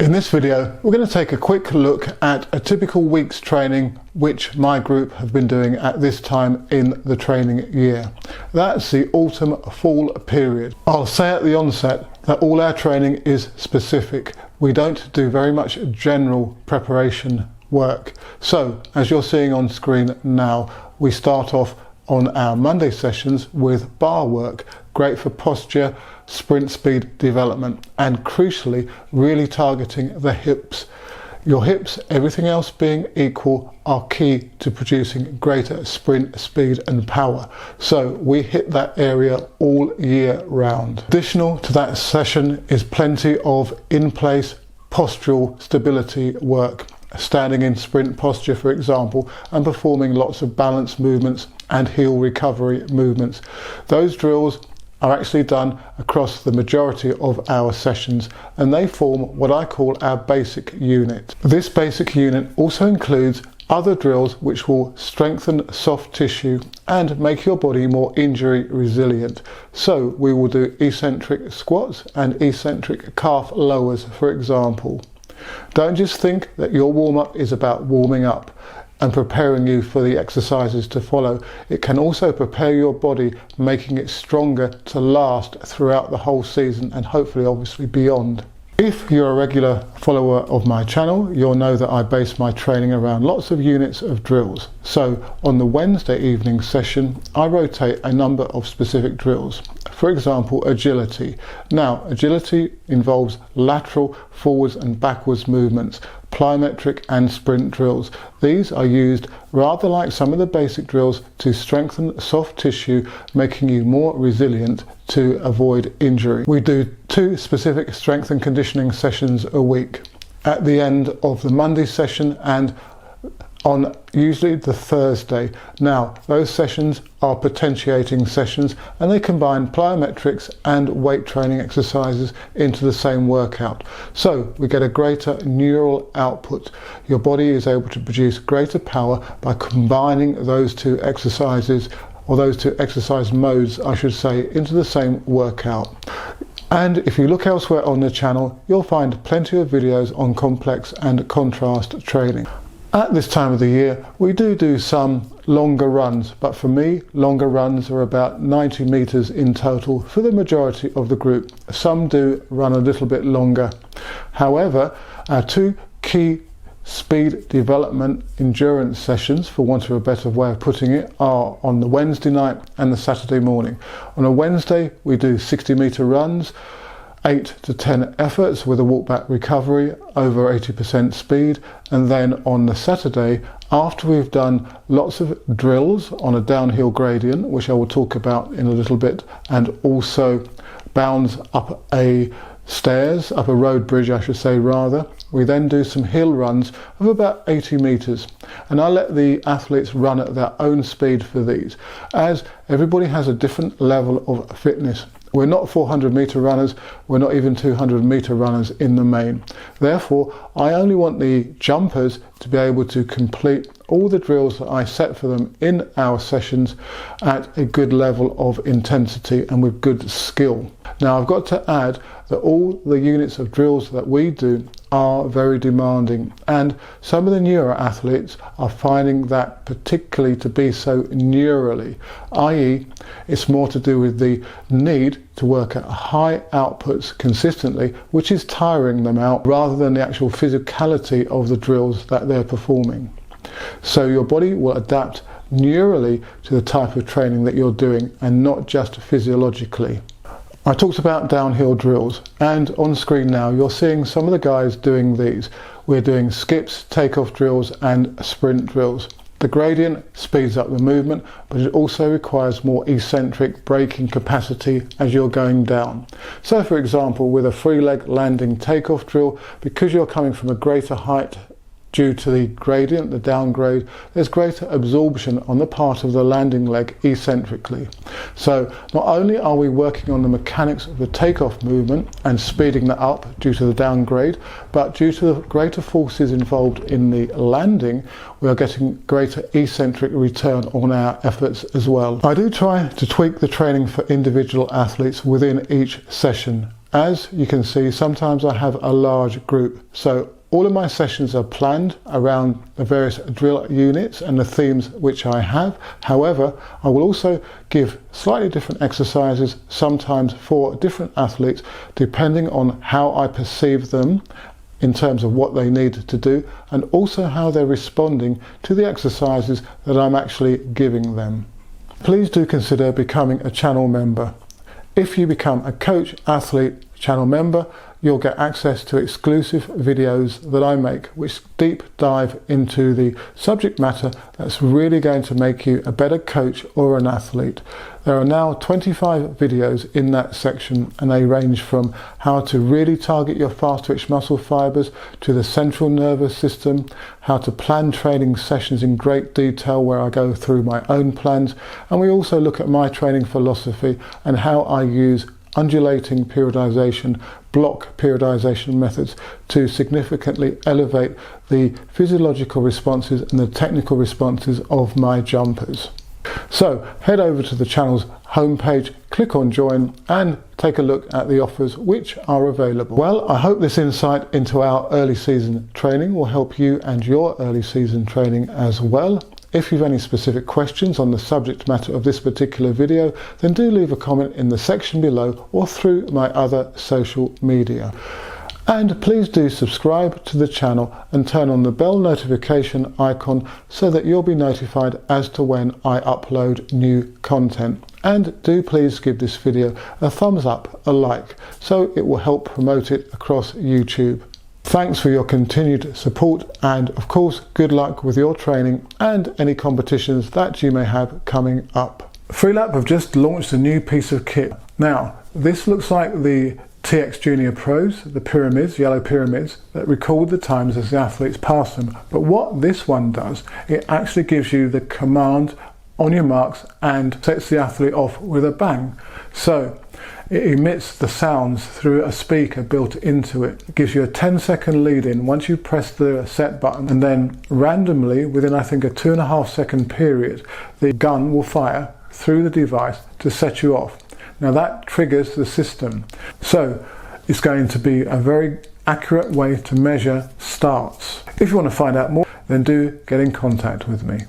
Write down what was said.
In this video, we're going to take a quick look at a typical week's training which my group have been doing at this time in the training year. That's the autumn-fall period. I'll say at the onset that all our training is specific. We don't do very much general preparation work. So, as you're seeing on screen now, we start off on our Monday sessions with bar work, great for posture, sprint speed development, and crucially really targeting the hips. Your hips, everything else being equal, are key to producing greater sprint speed and power. So we hit that area all year round. Additional to that session is plenty of in-place postural stability work, standing in sprint posture for example, and performing lots of balance movements and heel recovery movements. Those drills are actually done across the majority of our sessions, and they form what I call our basic unit. This basic unit also includes other drills which will strengthen soft tissue and make your body more injury resilient. So we will do eccentric squats and eccentric calf lowers for example. Don't just think that your warm-up is about warming up and preparing you for the exercises to follow. It can also prepare your body, making it stronger to last throughout the whole season and hopefully obviously beyond. If you're a regular follower of my channel, you'll know that I base my training around lots of units of drills. So on the Wednesday evening session, I rotate a number of specific drills. For example, agility. Now, agility involves lateral, forwards and backwards movements, plyometric and sprint drills. These are used rather like some of the basic drills to strengthen soft tissue, making you more resilient to avoid injury. We do 2 specific strength and conditioning sessions a week at the end of the Monday session and on usually the Thursday. Now, those sessions are potentiating sessions and they combine plyometrics and weight training exercises into the same workout. So we get a greater neural output. Your body is able to produce greater power by combining those 2 exercises, or those 2 exercise modes, I should say, into the same workout. And if you look elsewhere on the channel, you'll find plenty of videos on complex and contrast training. At this time of the year, we do some longer runs, but for me, longer runs are about 90 meters in total for the majority of the group. Some do run a little bit longer. However, our 2 key speed development endurance sessions, for want of a better way of putting it, are on the Wednesday night and the Saturday morning. On a Wednesday, we do 60-meter runs, 8 to 10 efforts with a walk back recovery over 80% speed, and then on the Saturday, after we've done lots of drills on a downhill gradient, which I will talk about in a little bit, and also bounds up a road bridge I should say rather, we then do some hill runs of about 80 meters, and I let the athletes run at their own speed for these, as everybody has a different level of fitness. We're not 400-meter runners, we're not even 200-meter runners in the main. Therefore, I only want the jumpers to be able to complete all the drills that I set for them in our sessions at a good level of intensity and with good skill. Now, I've got to add that all the units of drills that we do are very demanding, and some of the newer athletes are finding that particularly to be so neurally, i.e. it's more to do with the need to work at high outputs consistently, which is tiring them out rather than the actual physicality of the drills that they're performing. So your body will adapt neurally to the type of training that you're doing and not just physiologically. I talked about downhill drills, and on screen now you're seeing some of the guys doing these. We're doing skips, takeoff drills and sprint drills. The gradient speeds up the movement, but it also requires more eccentric braking capacity as you're going down. So for example, with a free leg landing takeoff drill, because you're coming from a greater height due to the gradient, the downgrade, there's greater absorption on the part of the landing leg eccentrically. So not only are we working on the mechanics of the takeoff movement and speeding that up due to the downgrade, but due to the greater forces involved in the landing, we are getting greater eccentric return on our efforts as well. I do try to tweak the training for individual athletes within each session, As you can see, sometimes I have a large group, so all of my sessions are planned around the various drill units and the themes which I have. However, I will also give slightly different exercises, sometimes for different athletes, depending on how I perceive them in terms of what they need to do, and also how they're responding to the exercises that I'm actually giving them. Please do consider becoming a channel member. If you become a coach athlete channel member, you'll get access to exclusive videos that I make, which deep dive into the subject matter that's really going to make you a better coach or an athlete. There are now 25 videos in that section, and they range from how to really target your fast twitch muscle fibers to the central nervous system, how to plan training sessions in great detail where I go through my own plans, and we also look at my training philosophy and how I use undulating periodization, block periodization methods to significantly elevate the physiological responses and the technical responses of my jumpers. So head over to the channel's homepage, click on join, and take a look at the offers which are available. Well, I hope this insight into our early season training will help you and your early season training as well. If you've any specific questions on the subject matter of this particular video, then do leave a comment in the section below or through my other social media. And please do subscribe to the channel and turn on the bell notification icon so that you'll be notified as to when I upload new content. And do please give this video a thumbs up, a like, so it will help promote it across YouTube. Thanks for your continued support, and of course good luck with your training and any competitions that you may have coming up. Freelap have just launched a new piece of kit. Now this looks like the TX Junior Pros, the pyramids, yellow pyramids, that record the times as the athletes pass them. But what this one does, it actually gives you the command on your marks and sets the athlete off with a bang. So it emits the sounds through a speaker built into it. It gives you a 10-second lead in once you press the set button, and then randomly within I think a 2.5 second period the gun will fire through the device to set you off. Now that triggers the system. So it's going to be a very accurate way to measure starts. If you want to find out more, then do get in contact with me.